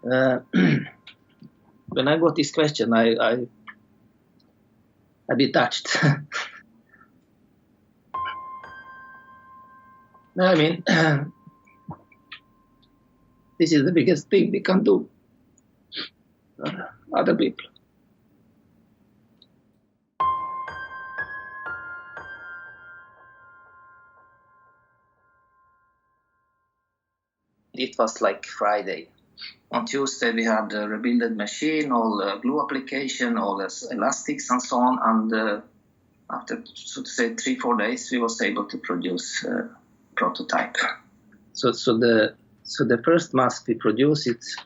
Uh, when I got this question, I a bit touched. No, I mean, this is the biggest thing we can do. Other people. It was like Friday. On Tuesday, we had the rebuilt machine, all the glue application, all the elastics and so on. And after, so to say, 3-4 days, we was able to produce prototype. So the first mask we produced, it's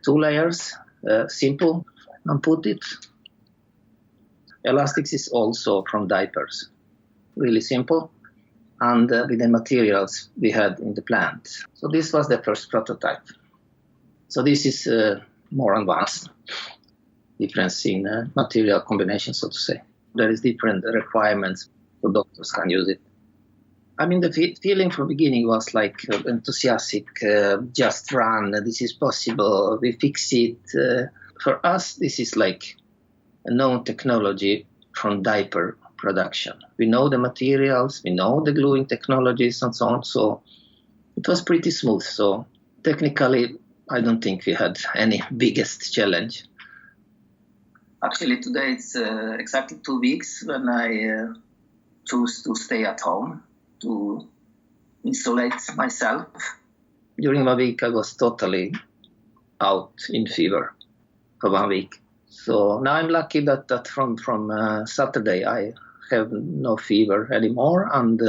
2 layers, simple, and put it. Elastics is also from diapers, really simple, and with the materials we had in the plant. So this was the first prototype. So this is more advanced, difference in material combination, so to say. There is different requirements so doctors can use it. I mean, the feeling from the beginning was like enthusiastic, just run, this is possible, we fix it. For us, this is like a known technology from diaper production. We know the materials, we know the gluing technologies and so on, so it was pretty smooth. So technically, I don't think we had any biggest challenge. Actually, today it's exactly 2 weeks when I chose to stay at home to isolate myself. During 1 week, I was totally out in fever for 1 week. So now I'm lucky that from Saturday I have no fever anymore, and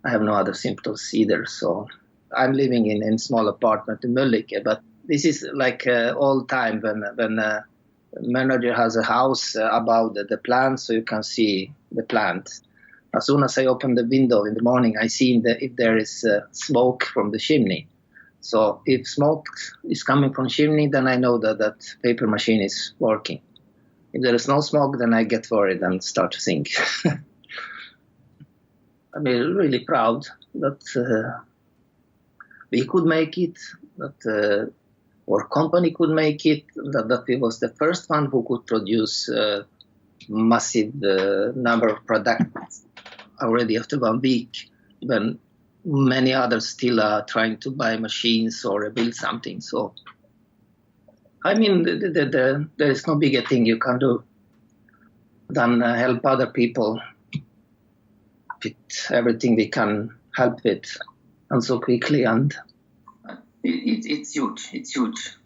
I have no other symptoms either. So I'm living in a small apartment in Mölnlycke, but this is like all time when manager has a house above the plant, so you can see the plant. As soon as I open the window in the morning, I see if there is smoke from the chimney. So if smoke is coming from chimney, then I know that paper machine is working. If there is no smoke, then I get worried and start to think. I'm really proud that we could make it, that our company could make it, that we was the first one who could produce massive number of products already after 1 week, when many others still are trying to buy machines or build something. So, I mean, there is no bigger thing you can do than help other people with everything we can help with, and so quickly. And it's huge. It's huge.